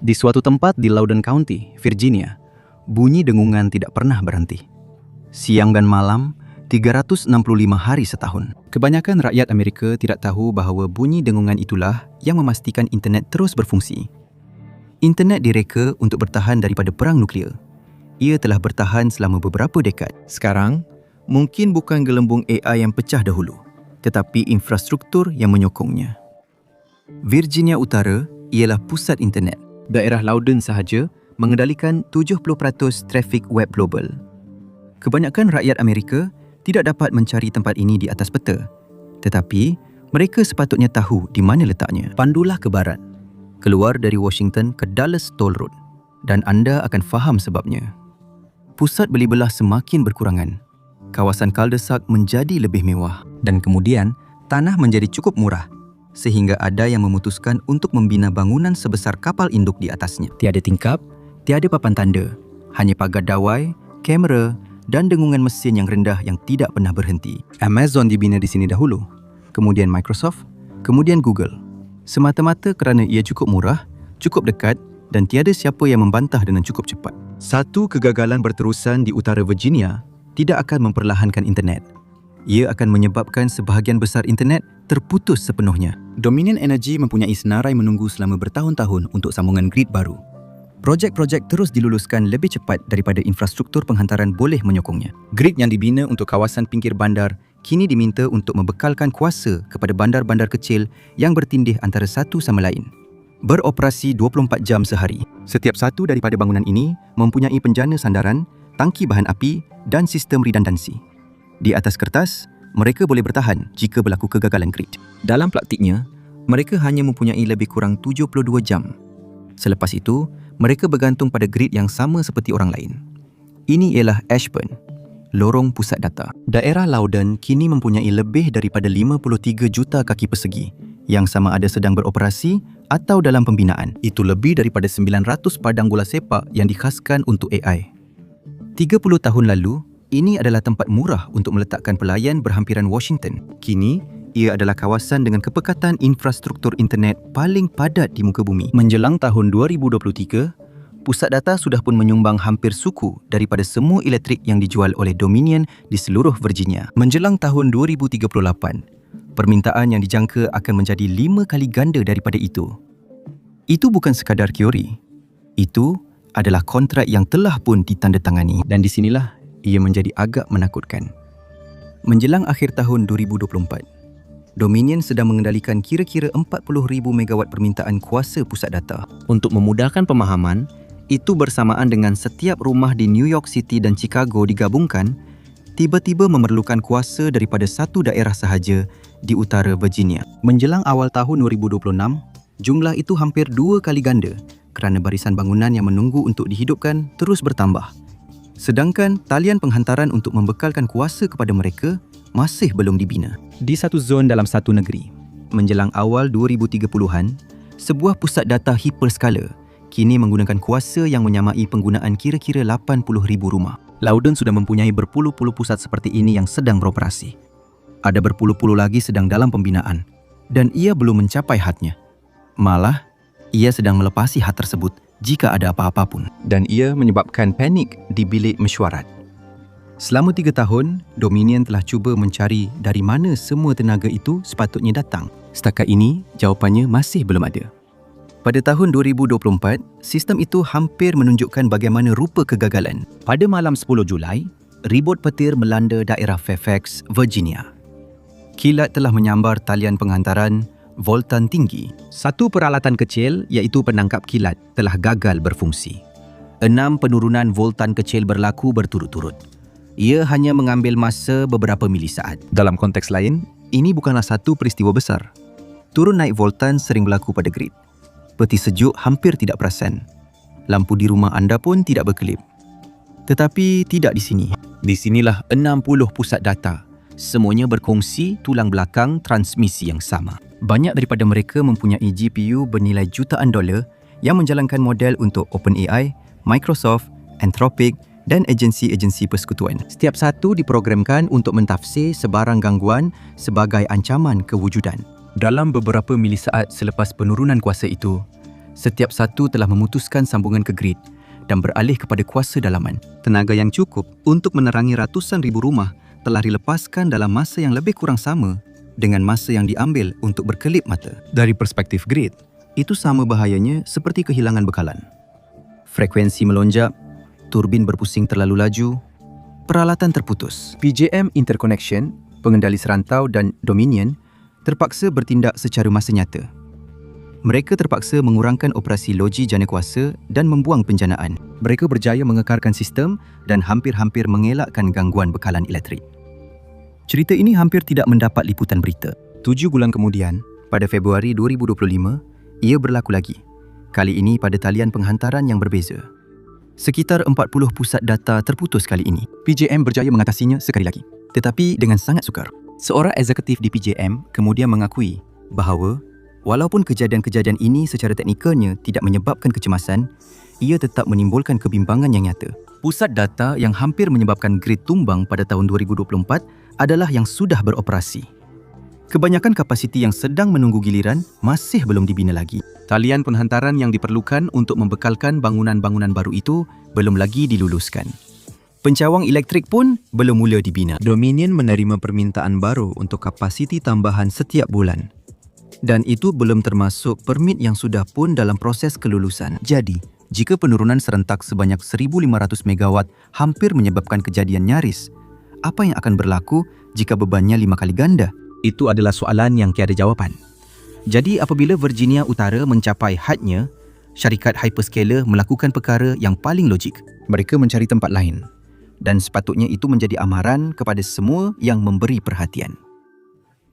Di suatu tempat di Loudoun County, Virginia, bunyi dengungan tidak pernah berhenti. Siang dan malam, 365 hari setahun. Kebanyakan rakyat Amerika tidak tahu bahawa bunyi dengungan itulah yang memastikan internet terus berfungsi. Internet direka untuk bertahan daripada perang nuklear. Ia telah bertahan selama beberapa dekad. Sekarang, mungkin bukan gelembung AI yang pecah dahulu, tetapi infrastruktur yang menyokongnya. Virginia Utara ialah pusat internet. Daerah Loudoun sahaja mengendalikan 70% trafik web global. Kebanyakan rakyat Amerika tidak dapat mencari tempat ini di atas peta, tetapi mereka sepatutnya tahu di mana letaknya. Pandulah ke barat, keluar dari Washington ke Dallas Toll Road, dan anda akan faham sebabnya. Pusat beli belah semakin berkurangan. Kawasan cul-de-sac menjadi lebih mewah, dan kemudian tanah menjadi cukup murah, sehingga ada yang memutuskan untuk membina bangunan sebesar kapal induk di atasnya. Tiada tingkap, tiada papan tanda, hanya pagar dawai, kamera dan dengungan mesin yang rendah yang tidak pernah berhenti. Amazon dibina di sini dahulu, kemudian Microsoft, kemudian Google. Semata-mata kerana ia cukup murah, cukup dekat dan tiada siapa yang membantah dengan cukup cepat. Satu kegagalan berterusan di utara Virginia tidak akan memperlahankan internet. Ia akan menyebabkan sebahagian besar internet terputus sepenuhnya. Dominion Energy mempunyai senarai menunggu selama bertahun-tahun untuk sambungan grid baru. Projek-projek terus diluluskan lebih cepat daripada infrastruktur penghantaran boleh menyokongnya. Grid yang dibina untuk kawasan pinggir bandar kini diminta untuk membekalkan kuasa kepada bandar-bandar kecil yang bertindih antara satu sama lain. Beroperasi 24 jam sehari. Setiap satu daripada bangunan ini mempunyai penjana sandaran, tangki bahan api dan sistem redundansi. Di atas kertas, mereka boleh bertahan jika berlaku kegagalan grid. Dalam praktiknya, mereka hanya mempunyai lebih kurang 72 jam. Selepas itu, mereka bergantung pada grid yang sama seperti orang lain. Ini ialah Ashburn, lorong pusat data. Daerah Loudoun kini mempunyai lebih daripada 53 juta kaki persegi yang sama ada sedang beroperasi atau dalam pembinaan. Itu lebih daripada 900 padang bola sepak yang dikhaskan untuk AI. 30 tahun lalu, ini adalah tempat murah untuk meletakkan pelayan berhampiran Washington. Kini, ia adalah kawasan dengan kepekatan infrastruktur internet paling padat di muka bumi. Menjelang tahun 2023, pusat data sudah pun menyumbang hampir suku daripada semua elektrik yang dijual oleh Dominion di seluruh Virginia. Menjelang tahun 2038, permintaan yang dijangka akan menjadi 5 kali ganda daripada itu. Itu bukan sekadar teori. Itu adalah kontrak yang telah pun ditandatangani. Dan di sinilah ia menjadi agak menakutkan. Menjelang akhir tahun 2024, Dominion sedang mengendalikan kira-kira 40,000 megawatt permintaan kuasa pusat data. Untuk memudahkan pemahaman, itu bersamaan dengan setiap rumah di New York City dan Chicago digabungkan, tiba-tiba memerlukan kuasa daripada satu daerah sahaja di utara Virginia. Menjelang awal tahun 2026, jumlah itu hampir 2 kali ganda kerana barisan bangunan yang menunggu untuk dihidupkan terus bertambah. Sedangkan talian penghantaran untuk membekalkan kuasa kepada mereka masih belum dibina. Di satu zon dalam satu negeri, menjelang awal 2030-an, sebuah pusat data hiperskala kini menggunakan kuasa yang menyamai penggunaan kira-kira 80,000 rumah. Loudoun sudah mempunyai berpuluh-puluh pusat seperti ini yang sedang beroperasi. Ada berpuluh-puluh lagi sedang dalam pembinaan dan ia belum mencapai hadnya. Malah, ia sedang melepasi had tersebut jika ada apa-apa pun. Dan ia menyebabkan panik di bilik mesyuarat. Selama 3 tahun, Dominion telah cuba mencari dari mana semua tenaga itu sepatutnya datang. Setakat ini, jawapannya masih belum ada. Pada tahun 2024, sistem itu hampir menunjukkan bagaimana rupa kegagalan. Pada malam 10 Julai, ribut petir melanda daerah Fairfax, Virginia. Kilat telah menyambar talian penghantaran voltan tinggi. Satu peralatan kecil, iaitu penangkap kilat, telah gagal berfungsi. 6 penurunan voltan kecil berlaku berturut-turut. Ia hanya mengambil masa beberapa milisaat. Dalam konteks lain, ini bukanlah satu peristiwa besar. Turun naik voltan sering berlaku pada grid. Peti sejuk hampir tidak perasan. Lampu di rumah anda pun tidak berkelip. Tetapi tidak di sini. Di sinilah 60 pusat data. Semuanya berkongsi tulang belakang transmisi yang sama. Banyak daripada mereka mempunyai GPU bernilai jutaan dolar yang menjalankan model untuk OpenAI, Microsoft, Anthropic dan agensi-agensi persekutuan. Setiap satu diprogramkan untuk mentafsir sebarang gangguan sebagai ancaman kewujudan. Dalam beberapa milisaat selepas penurunan kuasa itu, Setiap satu telah memutuskan sambungan ke grid dan beralih kepada kuasa dalaman. Tenaga yang cukup untuk menerangi ratusan ribu rumah telah dilepaskan dalam masa yang lebih kurang sama dengan masa yang diambil untuk berkelip mata. Dari perspektif grid, itu sama bahayanya seperti kehilangan bekalan. Frekuensi melonjak, turbin berpusing terlalu laju, peralatan terputus. PJM Interconnection, pengendali serantau dan Dominion terpaksa bertindak secara masa nyata. Mereka terpaksa mengurangkan operasi loji jana kuasa dan membuang penjanaan. Mereka berjaya mengekarkan sistem dan hampir-hampir mengelakkan gangguan bekalan elektrik. Cerita ini hampir tidak mendapat liputan berita. 7 bulan kemudian, pada Februari 2025, ia berlaku lagi. Kali ini pada talian penghantaran yang berbeza. Sekitar 40 pusat data terputus kali ini. PJM berjaya mengatasinya sekali lagi, tetapi dengan sangat sukar. Seorang eksekutif di PJM kemudian mengakui bahawa walaupun kejadian-kejadian ini secara teknikalnya tidak menyebabkan kecemasan, ia tetap menimbulkan kebimbangan yang nyata. Pusat data yang hampir menyebabkan grid tumbang pada tahun 2024 adalah yang sudah beroperasi. Kebanyakan kapasiti yang sedang menunggu giliran masih belum dibina lagi. Talian penghantaran yang diperlukan untuk membekalkan bangunan-bangunan baru itu belum lagi diluluskan. Pencawang elektrik pun belum mula dibina. Dominion menerima permintaan baru untuk kapasiti tambahan setiap bulan. Dan itu belum termasuk permit yang sudah pun dalam proses kelulusan. Jadi, jika penurunan serentak sebanyak 1,500 megawatt hampir menyebabkan kejadian nyaris, apa yang akan berlaku jika bebannya 5 kali ganda? Itu adalah soalan yang tiada jawapan. Jadi, apabila Virginia Utara mencapai hadnya, syarikat hyperscaler melakukan perkara yang paling logik. Mereka mencari tempat lain. Dan sepatutnya itu menjadi amaran kepada semua yang memberi perhatian.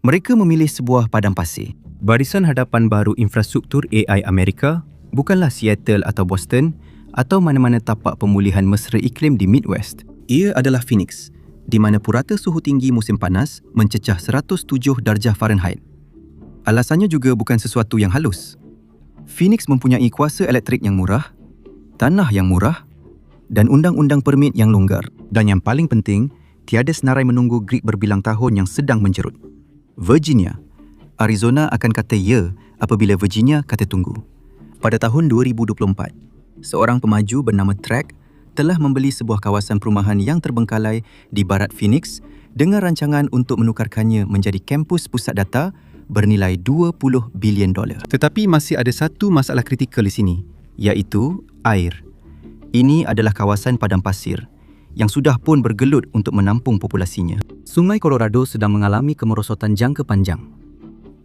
Mereka memilih sebuah padang pasir. Barisan hadapan baru infrastruktur AI Amerika bukanlah Seattle atau Boston atau mana-mana tapak pemulihan mesra iklim di Midwest. Ia adalah Phoenix, di mana purata suhu tinggi musim panas mencecah 107 darjah Fahrenheit. Alasannya juga bukan sesuatu yang halus. Phoenix mempunyai kuasa elektrik yang murah, tanah yang murah dan undang-undang permit yang longgar. Dan yang paling penting, tiada senarai menunggu grid berbilang tahun yang sedang menjerut. Virginia, Arizona akan kata ya apabila Virginia kata tunggu. Pada tahun 2024, seorang pemaju bernama Track telah membeli sebuah kawasan perumahan yang terbengkalai di barat Phoenix dengan rancangan untuk menukarkannya menjadi kampus pusat data bernilai $20 bilion. Tetapi masih ada satu masalah kritikal di sini, iaitu air. Ini adalah kawasan padang pasir yang sudah pun bergelut untuk menampung populasinya. Sungai Colorado sedang mengalami kemerosotan jangka panjang.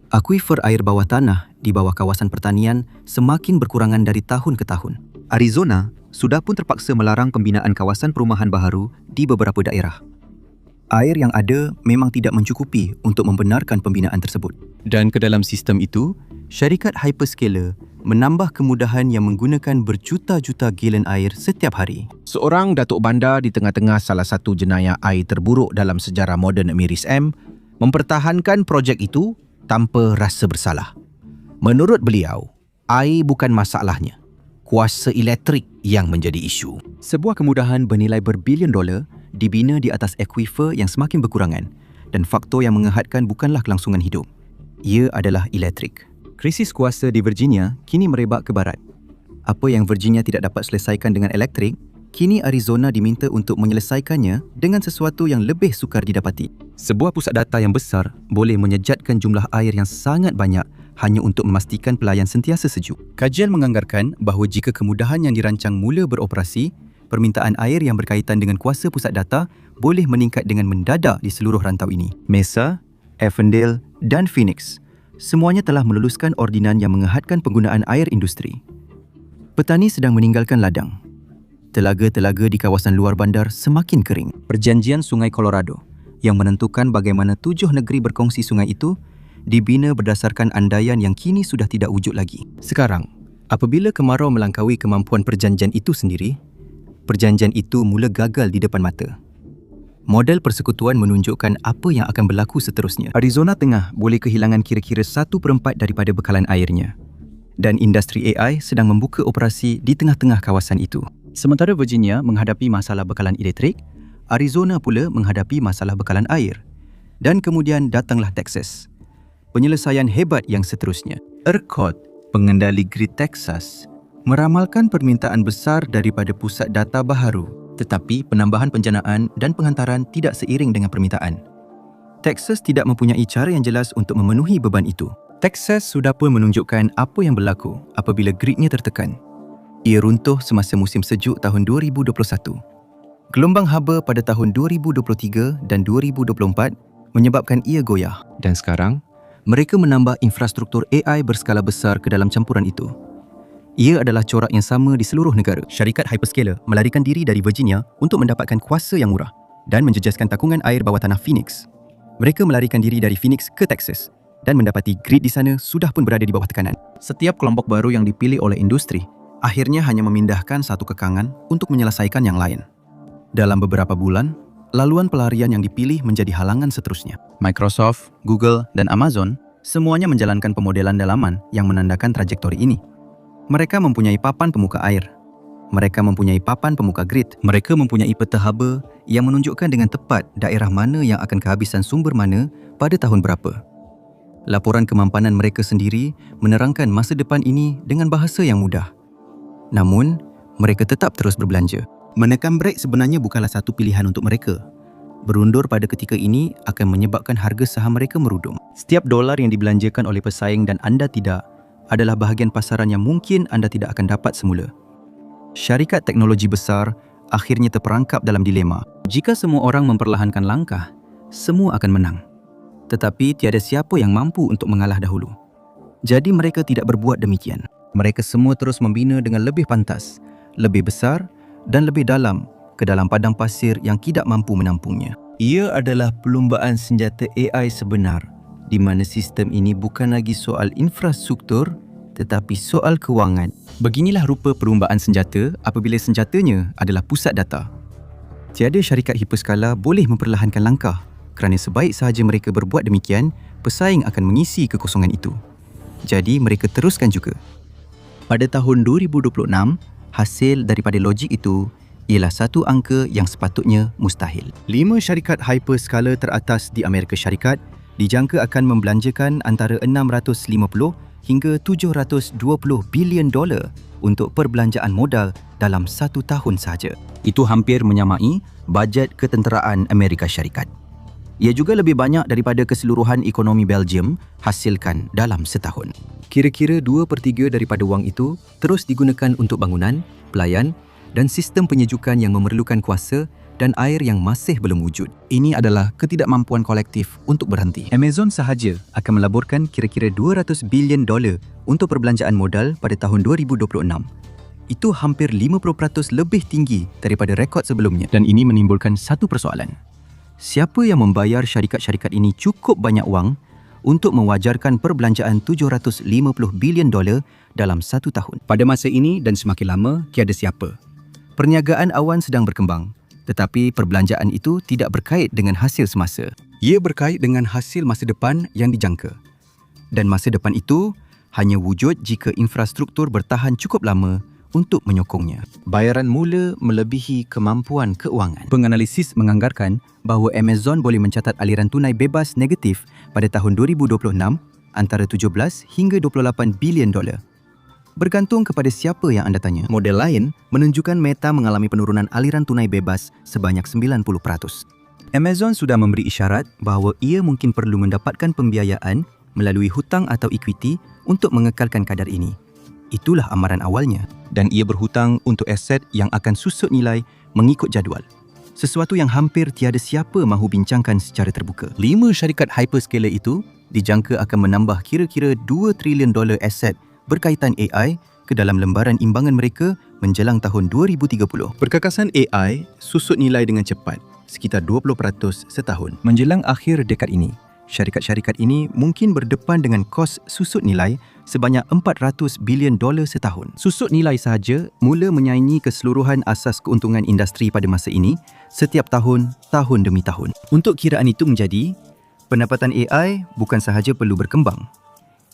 Akuifer air bawah tanah di bawah kawasan pertanian semakin berkurangan dari tahun ke tahun. Arizona sudah pun terpaksa melarang pembinaan kawasan perumahan baharu di beberapa daerah. Air yang ada memang tidak mencukupi untuk membenarkan pembinaan tersebut. Dan ke dalam sistem itu, syarikat hyperscaler menambah kemudahan yang menggunakan berjuta-juta galen air setiap hari. Seorang datuk bandar di tengah-tengah salah satu jenayah air terburuk dalam sejarah moden Miris M mempertahankan projek itu tanpa rasa bersalah. Menurut beliau, air bukan masalahnya. Kuasa elektrik yang menjadi isu. Sebuah kemudahan bernilai berbilion dolar dibina di atas akuifer yang semakin berkurangan dan faktor yang mengehadkan bukanlah kelangsungan hidup. Ia adalah elektrik. Krisis kuasa di Virginia kini merebak ke barat. Apa yang Virginia tidak dapat selesaikan dengan elektrik, kini Arizona diminta untuk menyelesaikannya dengan sesuatu yang lebih sukar didapati. Sebuah pusat data yang besar boleh menyejatkan jumlah air yang sangat banyak hanya untuk memastikan pelayan sentiasa sejuk. Kajian menganggarkan bahawa jika kemudahan yang dirancang mula beroperasi, permintaan air yang berkaitan dengan kuasa pusat data boleh meningkat dengan mendadak di seluruh rantau ini. Mesa, Avondale dan Phoenix semuanya telah meluluskan ordinan yang mengehadkan penggunaan air industri. Petani sedang meninggalkan ladang. Telaga-telaga di kawasan luar bandar semakin kering. Perjanjian Sungai Colorado yang menentukan bagaimana 7 negeri berkongsi sungai itu dibina berdasarkan andaian yang kini sudah tidak wujud lagi. Sekarang, apabila kemarau melangkaui kemampuan perjanjian itu sendiri, perjanjian itu mula gagal di depan mata. Model persekutuan menunjukkan apa yang akan berlaku seterusnya. Arizona Tengah boleh kehilangan kira-kira 1/4 daripada bekalan airnya. Dan industri AI sedang membuka operasi di tengah-tengah kawasan itu. Sementara Virginia menghadapi masalah bekalan elektrik, Arizona pula menghadapi masalah bekalan air. Dan kemudian datanglah Texas. Penyelesaian hebat yang seterusnya. ERCOT Pengendali grid Texas meramalkan permintaan besar daripada pusat data baharu, tetapi penambahan penjanaan dan penghantaran tidak seiring dengan permintaan. Texas tidak mempunyai cara yang jelas untuk memenuhi beban itu. Texas sudah pun menunjukkan apa yang berlaku apabila gridnya tertekan. Ia runtuh semasa musim sejuk tahun 2021. Gelombang haba pada tahun 2023 dan 2024 menyebabkan ia goyah. Dan sekarang, mereka menambah infrastruktur AI berskala besar ke dalam campuran itu. Ia adalah corak yang sama di seluruh negara. Syarikat hyperscaler melarikan diri dari Virginia untuk mendapatkan kuasa yang murah dan menjejaskan takungan air bawah tanah Phoenix. Mereka melarikan diri dari Phoenix ke Texas dan mendapati grid di sana sudah pun berada di bawah tekanan. Setiap kelompok baru yang dipilih oleh industri akhirnya hanya memindahkan satu kekangan untuk menyelesaikan yang lain. Dalam beberapa bulan, laluan pelarian yang dipilih menjadi halangan seterusnya. Microsoft, Google, dan Amazon semuanya menjalankan pemodelan dalaman yang menandakan trajektori ini. Mereka mempunyai papan pemuka air. Mereka mempunyai papan pemuka grid. Mereka mempunyai peta haba yang menunjukkan dengan tepat daerah mana yang akan kehabisan sumber mana pada tahun berapa. Laporan kemampanan mereka sendiri menerangkan masa depan ini dengan bahasa yang mudah. Namun, mereka tetap terus berbelanja. Menekan brek sebenarnya bukanlah satu pilihan untuk mereka. Berundur pada ketika ini akan menyebabkan harga saham mereka merudum. Setiap dolar yang dibelanjakan oleh pesaing dan anda tidak adalah bahagian pasaran yang mungkin anda tidak akan dapat semula. Syarikat teknologi besar akhirnya terperangkap dalam dilema. Jika semua orang memperlahankan langkah, semua akan menang. Tetapi tiada siapa yang mampu untuk mengalah dahulu. Jadi mereka tidak berbuat demikian. Mereka semua terus membina dengan lebih pantas, lebih besar dan lebih dalam ke dalam padang pasir yang tidak mampu menampungnya. Ia adalah perlumbaan senjata AI sebenar, di mana sistem ini bukan lagi soal infrastruktur tetapi soal kewangan. Beginilah rupa perlumbaan senjata apabila senjatanya adalah pusat data. Tiada syarikat hiperskala boleh memperlahankan langkah kerana sebaik sahaja mereka berbuat demikian, pesaing akan mengisi kekosongan itu. Jadi mereka teruskan juga. Pada tahun 2026, hasil daripada logik itu ialah satu angka yang sepatutnya mustahil. 5 syarikat hyperskala teratas di Amerika Syarikat dijangka akan membelanjakan antara 650 hingga 720 bilion dolar untuk perbelanjaan modal dalam 1 tahun sahaja. Itu hampir menyamai bajet ketenteraan Amerika Syarikat. Ia juga lebih banyak daripada keseluruhan ekonomi Belgium hasilkan dalam setahun. Kira-kira 2/3 daripada wang itu terus digunakan untuk bangunan, pelayan dan sistem penyejukan yang memerlukan kuasa dan air yang masih belum wujud. Ini adalah ketidakmampuan kolektif untuk berhenti. Amazon sahaja akan melaburkan kira-kira 200 bilion dolar untuk perbelanjaan modal pada tahun 2026. Itu hampir 50% lebih tinggi daripada rekod sebelumnya. Dan ini menimbulkan satu persoalan. Siapa yang membayar syarikat-syarikat ini cukup banyak wang untuk mewajarkan perbelanjaan 750 bilion dolar dalam 1 tahun? Pada masa ini dan semakin lama, tiada siapa. Perniagaan awan sedang berkembang. Tetapi perbelanjaan itu tidak berkait dengan hasil semasa. Ia berkait dengan hasil masa depan yang dijangka. Dan masa depan itu hanya wujud jika infrastruktur bertahan cukup lama untuk menyokongnya. Bayaran mula melebihi kemampuan keuangan. Penganalisis menganggarkan bahawa Amazon boleh mencatat aliran tunai bebas negatif pada tahun 2026 antara 17 hingga 28 bilion dolar. Bergantung kepada siapa yang anda tanya. Model lain menunjukkan Meta mengalami penurunan aliran tunai bebas sebanyak 90%. Amazon sudah memberi isyarat bahawa ia mungkin perlu mendapatkan pembiayaan melalui hutang atau ekuiti untuk mengekalkan kadar ini. Itulah amaran awalnya. Dan ia berhutang untuk aset yang akan susut nilai mengikut jadual. Sesuatu yang hampir tiada siapa mahu bincangkan secara terbuka. 5 syarikat hyperscaler itu dijangka akan menambah kira-kira 2 trilion dolar aset berkaitan AI ke dalam lembaran imbangan mereka menjelang tahun 2030. Perkakasan AI susut nilai dengan cepat, sekitar 20% setahun. Menjelang akhir dekad ini, syarikat-syarikat ini mungkin berdepan dengan kos susut nilai sebanyak 400 bilion dolar setahun. Susut nilai sahaja mula menyaingi keseluruhan asas keuntungan industri pada masa ini setiap tahun, tahun demi tahun. Untuk kiraan itu menjadi, pendapatan AI bukan sahaja perlu berkembang,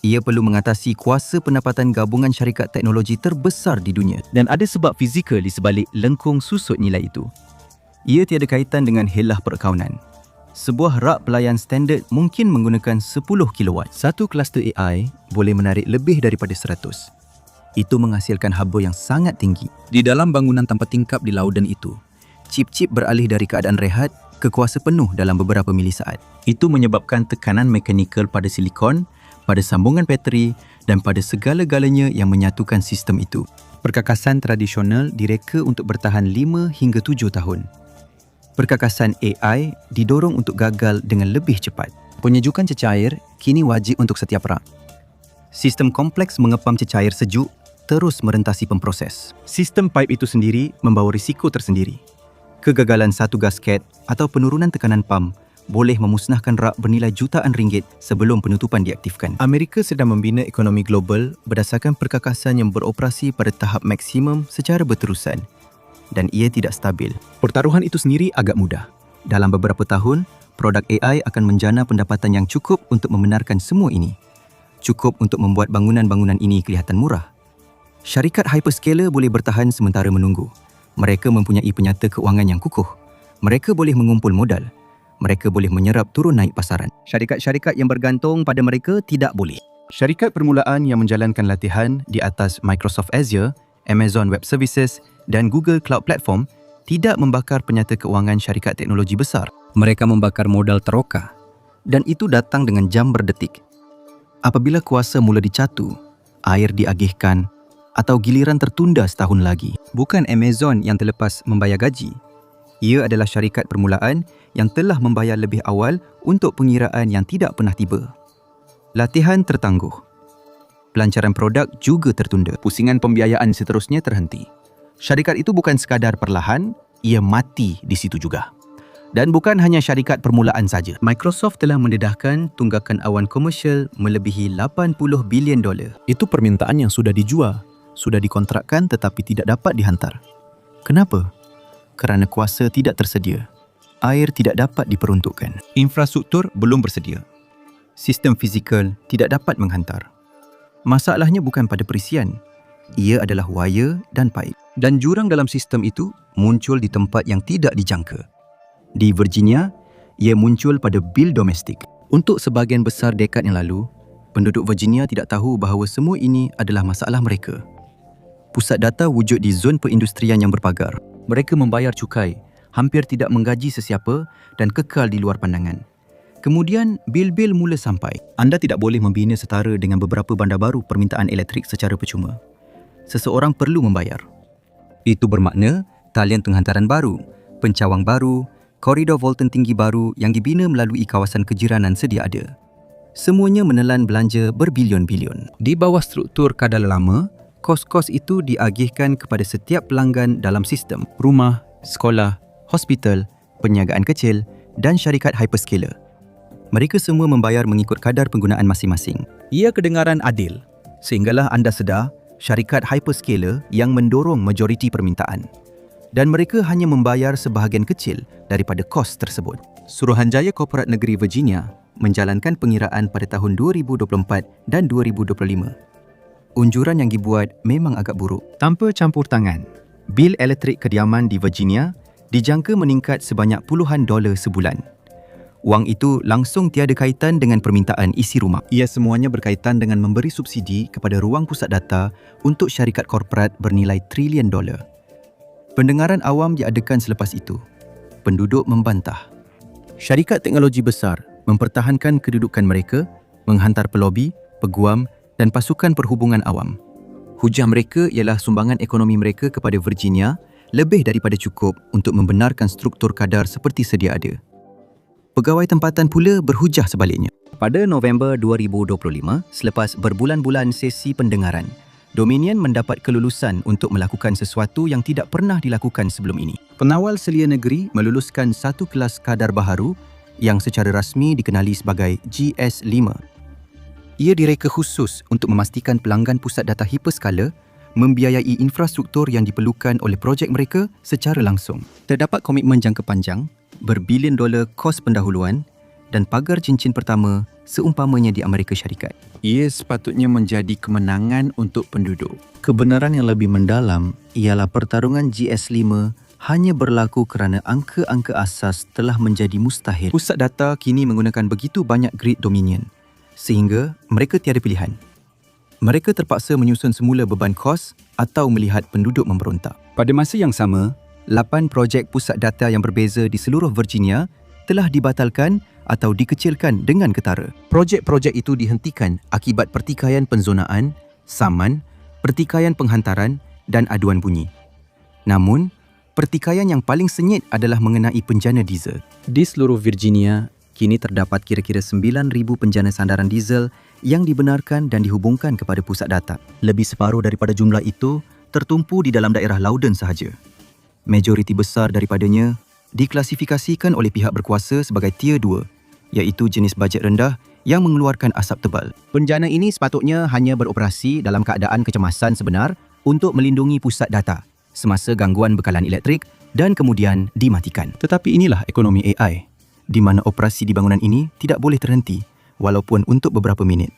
ia perlu mengatasi kuasa pendapatan gabungan syarikat teknologi terbesar di dunia. Dan ada sebab fizikal di sebalik lengkung susut nilai itu. Ia tiada kaitan dengan helah perakaunan. Sebuah rak pelayan standard mungkin menggunakan 10 kilowatt. Satu kluster AI boleh menarik lebih daripada 100. Itu menghasilkan haba yang sangat tinggi. Di dalam bangunan tanpa tingkap di laudan itu, chip-chip beralih dari keadaan rehat ke kuasa penuh dalam beberapa milisaat. Itu menyebabkan tekanan mekanikal pada silikon, pada sambungan bateri dan pada segala-galanya yang menyatukan sistem itu. Perkakasan tradisional direka untuk bertahan 5 hingga 7 tahun. Perkakasan AI didorong untuk gagal dengan lebih cepat. Penyejukan cecair kini wajib untuk setiap rak. Sistem kompleks mengepam cecair sejuk terus merentasi pemproses. Sistem pipe itu sendiri membawa risiko tersendiri. Kegagalan satu gasket atau penurunan tekanan pam boleh memusnahkan rak bernilai jutaan ringgit sebelum penutupan diaktifkan. Amerika sedang membina ekonomi global berdasarkan perkakasan yang beroperasi pada tahap maksimum secara berterusan dan ia tidak stabil. Pertaruhan itu sendiri agak mudah. Dalam beberapa tahun, produk AI akan menjana pendapatan yang cukup untuk membenarkan semua ini. Cukup untuk membuat bangunan-bangunan ini kelihatan murah. Syarikat hyperscaler boleh bertahan sementara menunggu. Mereka mempunyai penyata keuangan yang kukuh. Mereka boleh mengumpul modal. Mereka boleh menyerap turun naik pasaran. Syarikat-syarikat yang bergantung pada mereka tidak boleh. Syarikat permulaan yang menjalankan latihan di atas Microsoft Azure, Amazon Web Services dan Google Cloud Platform tidak membakar penyata keuangan syarikat teknologi besar. Mereka membakar modal teroka dan itu datang dengan jam berdetik. Apabila kuasa mula dicatu, air diagihkan atau giliran tertunda setahun lagi. Bukan Amazon yang terlepas membayar gaji. Ia adalah syarikat permulaan yang telah membayar lebih awal untuk pengiraan yang tidak pernah tiba. Latihan tertangguh. Pelancaran produk juga tertunda. Pusingan pembiayaan seterusnya terhenti. Syarikat itu bukan sekadar perlahan, ia mati di situ juga. Dan bukan hanya syarikat permulaan saja. Microsoft telah mendedahkan tunggakan awan komersial melebihi $80 bilion. Itu permintaan yang sudah dijual, sudah dikontrakkan tetapi tidak dapat dihantar. Kenapa? Kerana kuasa tidak tersedia. Air tidak dapat diperuntukkan. Infrastruktur belum bersedia. Sistem fizikal tidak dapat menghantar. Masalahnya bukan pada perisian. Ia adalah wire dan pipe. Dan jurang dalam sistem itu muncul di tempat yang tidak dijangka. Di Virginia, ia muncul pada bil domestik. Untuk sebahagian besar dekad yang lalu, penduduk Virginia tidak tahu bahawa semua ini adalah masalah mereka. Pusat data wujud di zon perindustrian yang berpagar. Mereka membayar cukai, hampir tidak menggaji sesiapa dan kekal di luar pandangan. Kemudian, bil-bil mula sampai. Anda tidak boleh membina setara dengan beberapa bandar baru permintaan elektrik secara percuma. Seseorang perlu membayar. Itu bermakna talian penghantaran baru, pencawang baru, koridor voltan tinggi baru yang dibina melalui kawasan kejiranan sedia ada. Semuanya menelan belanja berbilion-bilion. Di bawah struktur kadar lama, kos-kos itu diagihkan kepada setiap pelanggan dalam sistem rumah, sekolah, hospital, perniagaan kecil dan syarikat hyperscaler. Mereka semua membayar mengikut kadar penggunaan masing-masing. Ia kedengaran adil, sehinggalah anda sedar syarikat hyperscaler yang mendorong majoriti permintaan. Dan mereka hanya membayar sebahagian kecil daripada kos tersebut. Suruhanjaya Korporat Negeri Virginia menjalankan pengiraan pada tahun 2024 dan 2025. Unjuran yang dibuat memang agak buruk. Tanpa campur tangan, bil elektrik kediaman di Virginia dijangka meningkat sebanyak puluhan dolar sebulan. Wang itu langsung tiada kaitan dengan permintaan isi rumah. Ia semuanya berkaitan dengan memberi subsidi kepada ruang pusat data untuk syarikat korporat bernilai trilion dolar. Pendengaran awam diadakan selepas itu. Penduduk membantah. Syarikat teknologi besar mempertahankan kedudukan mereka, menghantar pelobi, peguam dan pasukan perhubungan awam. Hujah mereka ialah sumbangan ekonomi mereka kepada Virginia lebih daripada cukup untuk membenarkan struktur kadar seperti sedia ada. Pegawai tempatan pula berhujah sebaliknya. Pada November 2025, selepas berbulan-bulan sesi pendengaran, Dominion mendapat kelulusan untuk melakukan sesuatu yang tidak pernah dilakukan sebelum ini. Pengawal Selia Negeri meluluskan satu kelas kadar baharu yang secara rasmi dikenali sebagai GS5. Ia direka khusus untuk memastikan pelanggan pusat data hyperscaler membiayai infrastruktur yang diperlukan oleh projek mereka secara langsung. Terdapat komitmen jangka panjang, berbilion dolar kos pendahuluan dan pagar cincin pertama seumpamanya di Amerika Syarikat. Ia sepatutnya menjadi kemenangan untuk penduduk. Kebenaran yang lebih mendalam ialah pertarungan GS5 hanya berlaku kerana angka-angka asas telah menjadi mustahil. Pusat data kini menggunakan begitu banyak grid dominion sehingga mereka tiada pilihan. Mereka terpaksa menyusun semula beban kos atau melihat penduduk memberontak. Pada masa yang sama, 8 projek pusat data yang berbeza di seluruh Virginia telah dibatalkan atau dikecilkan dengan ketara. Projek-projek itu dihentikan akibat pertikaian penzonaan, saman, pertikaian penghantaran dan aduan bunyi. Namun, pertikaian yang paling sengit adalah mengenai penjana diesel. Di seluruh Virginia, kini terdapat kira-kira 9,000 penjana sandaran diesel yang dibenarkan dan dihubungkan kepada pusat data. Lebih separuh daripada jumlah itu tertumpu di dalam daerah Loudoun sahaja. Majoriti besar daripadanya diklasifikasikan oleh pihak berkuasa sebagai Tier 2, iaitu jenis bajet rendah yang mengeluarkan asap tebal. Penjana ini sepatutnya hanya beroperasi dalam keadaan kecemasan sebenar untuk melindungi pusat data semasa gangguan bekalan elektrik dan kemudian dimatikan. Tetapi inilah ekonomi AI, di mana operasi di bangunan ini tidak boleh terhenti walaupun untuk beberapa minit.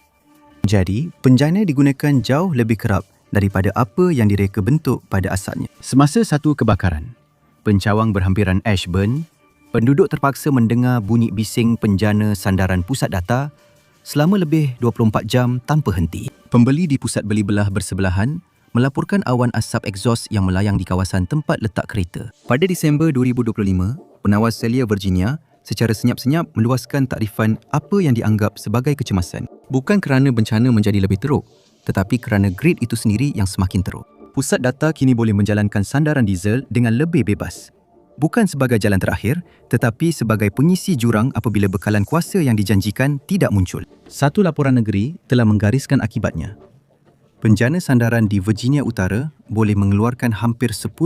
Jadi, penjana digunakan jauh lebih kerap daripada apa yang direka bentuk pada asalnya. Semasa satu kebakaran, pencawang berhampiran Ashburn, penduduk terpaksa mendengar bunyi bising penjana sandaran pusat data selama lebih 24 jam tanpa henti. Pembeli di pusat beli belah bersebelahan melaporkan awan asap egsos yang melayang di kawasan tempat letak kereta. Pada Disember 2025, Pengawas Celia Virginia secara senyap-senyap meluaskan takrifan apa yang dianggap sebagai kecemasan. Bukan kerana bencana menjadi lebih teruk, tetapi kerana grid itu sendiri yang semakin teruk. Pusat data kini boleh menjalankan sandaran diesel dengan lebih bebas. Bukan sebagai jalan terakhir, tetapi sebagai pengisi jurang apabila bekalan kuasa yang dijanjikan tidak muncul. Satu laporan negeri telah menggariskan akibatnya. Penjana sandaran di Virginia Utara boleh mengeluarkan hampir 10,000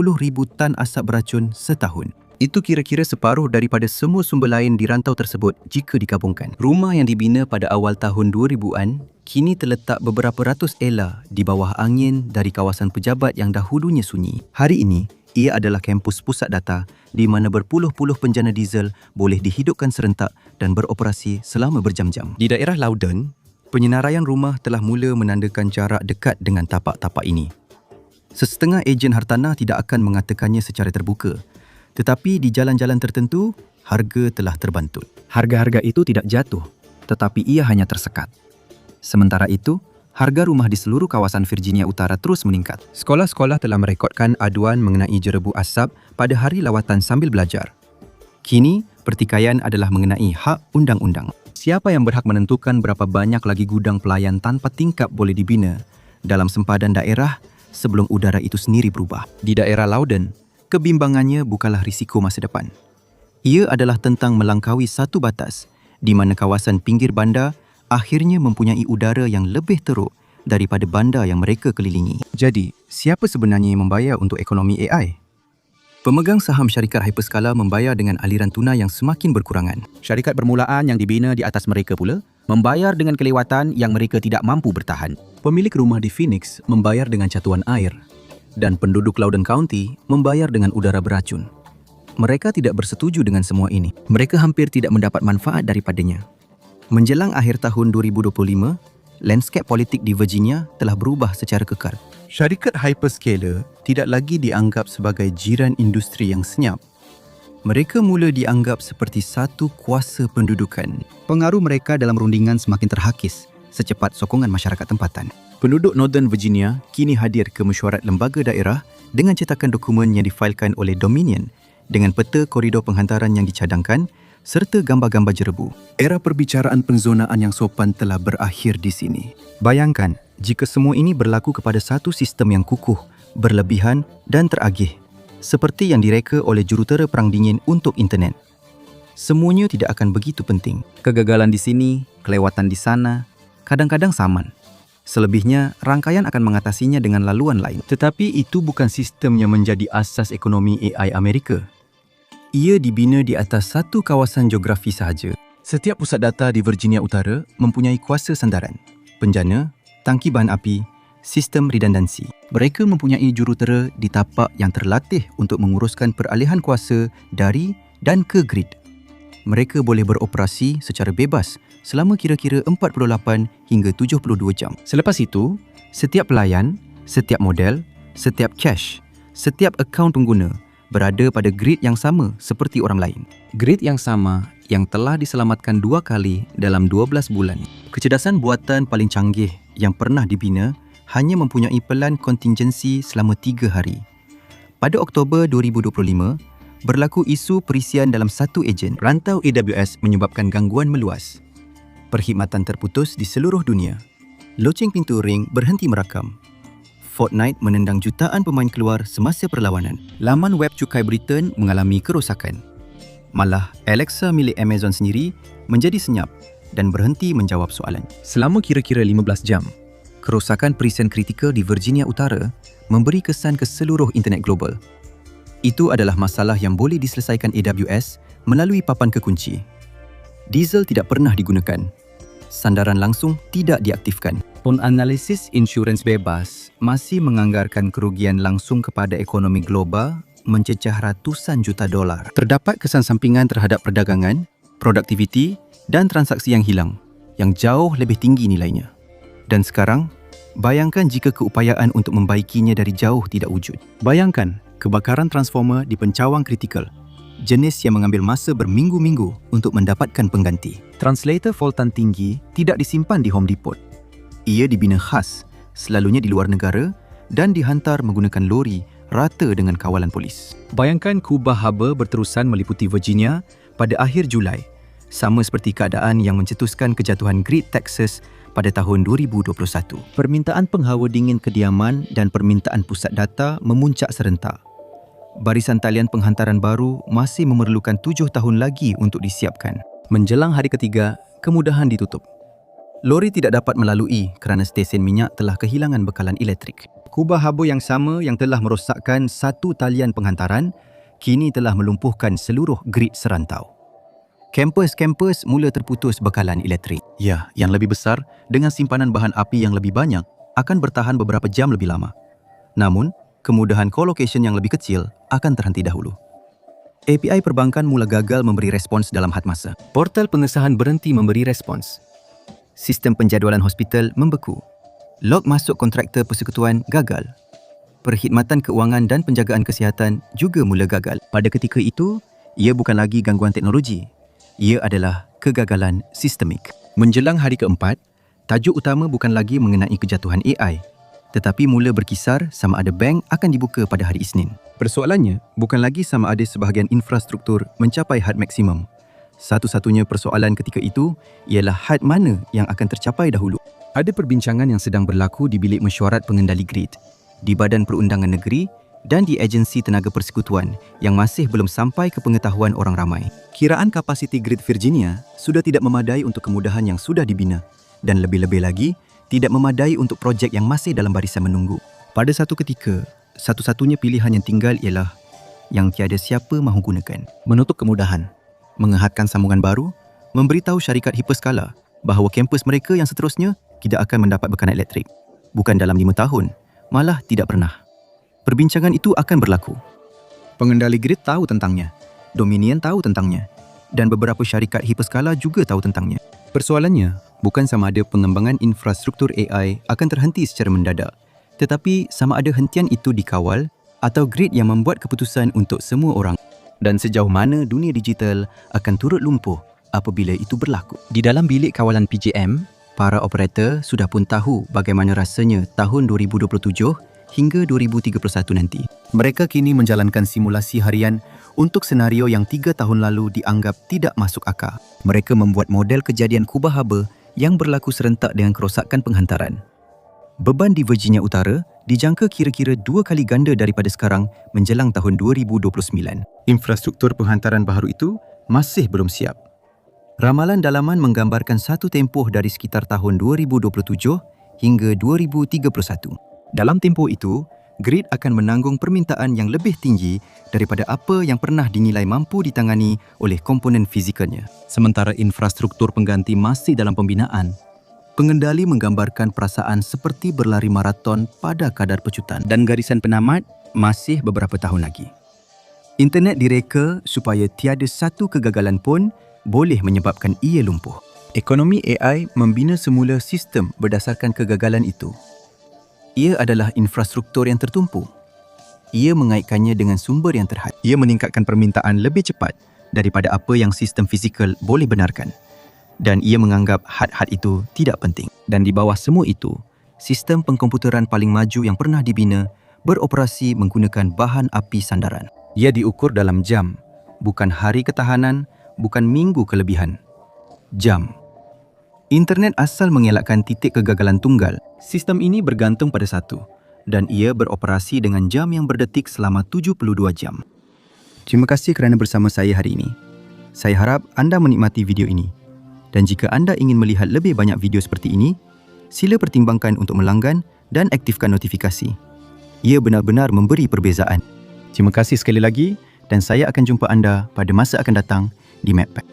tan asap beracun setahun. Itu kira-kira separuh daripada semua sumber lain di rantau tersebut jika digabungkan. Rumah yang dibina pada awal tahun 2000-an kini terletak beberapa ratus ela di bawah angin dari kawasan pejabat yang dahulunya sunyi. Hari ini, ia adalah kampus pusat data di mana berpuluh-puluh penjana diesel boleh dihidupkan serentak dan beroperasi selama berjam-jam. Di daerah Loudoun, penyenaraian rumah telah mula menandakan jarak dekat dengan tapak-tapak ini. Sesetengah ejen hartanah tidak akan mengatakannya secara terbuka, tetapi di jalan-jalan tertentu, harga telah terbantut. Harga-harga itu tidak jatuh, tetapi ia hanya tersekat. Sementara itu, harga rumah di seluruh kawasan Virginia Utara terus meningkat. Sekolah-sekolah telah merekodkan aduan mengenai jerebu asap pada hari lawatan sambil belajar. Kini, pertikaian adalah mengenai hak undang-undang. Siapa yang berhak menentukan berapa banyak lagi gudang pelayan tanpa tingkap boleh dibina dalam sempadan daerah sebelum udara itu sendiri berubah? Di daerah Loudoun, kebimbangannya bukanlah risiko masa depan. Ia adalah tentang melangkaui satu batas di mana kawasan pinggir bandar akhirnya mempunyai udara yang lebih teruk daripada bandar yang mereka kelilingi. Jadi, siapa sebenarnya yang membayar untuk ekonomi AI? Pemegang saham syarikat hyperskala membayar dengan aliran tunai yang semakin berkurangan. Syarikat permulaan yang dibina di atas mereka pula membayar dengan kelewatan yang mereka tidak mampu bertahan. Pemilik rumah di Phoenix membayar dengan catuan air dan penduduk Loudoun County membayar dengan udara beracun. Mereka tidak bersetuju dengan semua ini. Mereka hampir tidak mendapat manfaat daripadanya. Menjelang akhir tahun 2025, landscape politik di Virginia telah berubah secara kekal. Syarikat hyperscaler tidak lagi dianggap sebagai jiran industri yang senyap. Mereka mula dianggap seperti satu kuasa pendudukan. Pengaruh mereka dalam rundingan semakin terhakis secepat sokongan masyarakat tempatan. Penduduk Northern Virginia kini hadir ke mesyuarat lembaga daerah dengan cetakan dokumen yang difailkan oleh Dominion dengan peta koridor penghantaran yang dicadangkan serta gambar-gambar jerebu. Era perbicaraan penzonaan yang sopan telah berakhir di sini. Bayangkan jika semua ini berlaku kepada satu sistem yang kukuh, berlebihan dan teragih, seperti yang direka oleh jurutera perang dingin untuk internet. Semuanya tidak akan begitu penting. Kegagalan di sini, kelewatan di sana, kadang-kadang saman. Selebihnya, rangkaian akan mengatasinya dengan laluan lain. Tetapi itu bukan sistem yang menjadi asas ekonomi AI Amerika. Ia dibina di atas satu kawasan geografi sahaja. Setiap pusat data di Virginia Utara mempunyai kuasa sandaran, penjana, tangki bahan api, sistem redundansi. Mereka mempunyai jurutera di tapak yang terlatih untuk menguruskan peralihan kuasa dari dan ke grid. Mereka boleh beroperasi secara bebas selama kira-kira 48 hingga 72 jam. Selepas itu, setiap pelayan, setiap model, setiap cache, setiap akaun pengguna berada pada grid yang sama seperti orang lain. Grid yang sama yang telah diselamatkan 2 kali dalam 12 bulan. Kecerdasan buatan paling canggih yang pernah dibina hanya mempunyai pelan kontingensi selama 3 hari. Pada Oktober 2025, berlaku isu perisian dalam satu ejen. Rantau AWS menyebabkan gangguan meluas. Perkhidmatan terputus di seluruh dunia. Loceng pintu ring berhenti merakam. Fortnite menendang jutaan pemain keluar semasa perlawanan. Laman web cukai Britain mengalami kerosakan. Malah, Alexa milik Amazon sendiri menjadi senyap dan berhenti menjawab soalan. Selama kira-kira 15 jam, kerosakan perisian kritikal di Virginia Utara memberi kesan ke seluruh internet global. Itu adalah masalah yang boleh diselesaikan AWS melalui papan kekunci. Diesel tidak pernah digunakan. Sandaran langsung tidak diaktifkan. Penganalisis insurans bebas masih menganggarkan kerugian langsung kepada ekonomi global mencecah ratusan juta dolar. Terdapat kesan sampingan terhadap perdagangan, produktiviti dan transaksi yang hilang, yang jauh lebih tinggi nilainya. Dan sekarang, bayangkan jika keupayaan untuk membaikinya dari jauh tidak wujud. Bayangkan kebakaran transformer di pencawang kritikal, jenis yang mengambil masa berminggu-minggu untuk mendapatkan pengganti. Translator voltan tinggi tidak disimpan di Home Depot. Ia dibina khas, selalunya di luar negara dan dihantar menggunakan lori rata dengan kawalan polis. Bayangkan kubah haba berterusan meliputi Virginia pada akhir Julai, sama seperti keadaan yang mencetuskan kejatuhan grid Texas pada tahun 2021. Permintaan penghawa dingin kediaman dan permintaan pusat data memuncak serentak. Barisan talian penghantaran baru masih memerlukan 7 tahun lagi untuk disiapkan. Menjelang hari ketiga, kemudahan ditutup. Lori tidak dapat melalui kerana stesen minyak telah kehilangan bekalan elektrik. Kubah haba yang sama yang telah merosakkan satu talian penghantaran, kini telah melumpuhkan seluruh grid serantau. Kampus-kampus mula terputus bekalan elektrik. Ya, yang lebih besar dengan simpanan bahan api yang lebih banyak akan bertahan beberapa jam lebih lama. Namun, kemudahan colocation yang lebih kecil akan terhenti dahulu. API perbankan mula gagal memberi respons dalam had masa. Portal pengesahan berhenti memberi respons. Sistem penjadualan hospital membeku. Log masuk kontraktor persekutuan gagal. Perkhidmatan keuangan dan penjagaan kesihatan juga mula gagal. Pada ketika itu, ia bukan lagi gangguan teknologi. Ia adalah kegagalan sistemik. Menjelang hari keempat, tajuk utama bukan lagi mengenai kejatuhan AI, tetapi mula berkisar sama ada bank akan dibuka pada hari Isnin. Persoalannya bukan lagi sama ada sebahagian infrastruktur mencapai had maksimum. Satu-satunya persoalan ketika itu ialah had mana yang akan tercapai dahulu. Ada perbincangan yang sedang berlaku di Bilik Mesyuarat Pengendali Grid, di Badan Perundangan Negeri dan di Agensi Tenaga Persekutuan yang masih belum sampai ke pengetahuan orang ramai. Kiraan kapasiti grid Virginia sudah tidak memadai untuk kemudahan yang sudah dibina dan lebih-lebih lagi tidak memadai untuk projek yang masih dalam barisan menunggu. Pada satu ketika, satu-satunya pilihan yang tinggal ialah yang tiada siapa mahu gunakan. Menutup kemudahan, mengehadkan sambungan baru, memberitahu syarikat hiperskala bahawa kampus mereka yang seterusnya tidak akan mendapat bekalan elektrik. Bukan dalam 5 tahun, malah tidak pernah. Perbincangan itu akan berlaku. Pengendali grid tahu tentangnya, Dominion tahu tentangnya, dan beberapa syarikat hiperskala juga tahu tentangnya. Persoalannya bukan sama ada pengembangan infrastruktur AI akan terhenti secara mendadak, tetapi sama ada hentian itu dikawal atau grid yang membuat keputusan untuk semua orang, dan sejauh mana dunia digital akan turut lumpuh apabila itu berlaku. Di dalam bilik kawalan PJM, para operator sudah pun tahu bagaimana rasanya tahun 2027 hingga 2031 nanti. Mereka kini menjalankan simulasi harian untuk senario yang 3 tahun lalu dianggap tidak masuk akal. Mereka membuat model kejadian kubah haba yang berlaku serentak dengan kerosakan penghantaran. Beban di Virginia Utara dijangka kira-kira 2 kali ganda daripada sekarang menjelang tahun 2029. Infrastruktur penghantaran baharu itu masih belum siap. Ramalan dalaman menggambarkan satu tempoh dari sekitar tahun 2027 hingga 2031. Dalam tempoh itu, grid akan menanggung permintaan yang lebih tinggi daripada apa yang pernah dinilai mampu ditangani oleh komponen fizikalnya. Sementara infrastruktur pengganti masih dalam pembinaan, pengendali menggambarkan perasaan seperti berlari maraton pada kadar pecutan dan garisan penamat masih beberapa tahun lagi. Internet direka supaya tiada satu kegagalan pun boleh menyebabkan ia lumpuh. Ekonomi AI membina semula sistem berdasarkan kegagalan itu. Ia adalah infrastruktur yang tertumpu. Ia mengaitkannya dengan sumber yang terhad. Ia meningkatkan permintaan lebih cepat daripada apa yang sistem fizikal boleh benarkan. Dan ia menganggap had-had itu tidak penting. Dan di bawah semua itu, sistem pengkomputeran paling maju yang pernah dibina beroperasi menggunakan bahan api sandaran. Ia diukur dalam jam, bukan hari ketahanan, bukan minggu kelebihan. Jam. Internet asal mengelakkan titik kegagalan tunggal. Sistem ini bergantung pada satu dan ia beroperasi dengan jam yang berdetik selama 72 jam. Terima kasih kerana bersama saya hari ini. Saya harap anda menikmati video ini. Dan jika anda ingin melihat lebih banyak video seperti ini, sila pertimbangkan untuk melanggan dan aktifkan notifikasi. Ia benar-benar memberi perbezaan. Terima kasih sekali lagi dan saya akan jumpa anda pada masa akan datang di MacPack.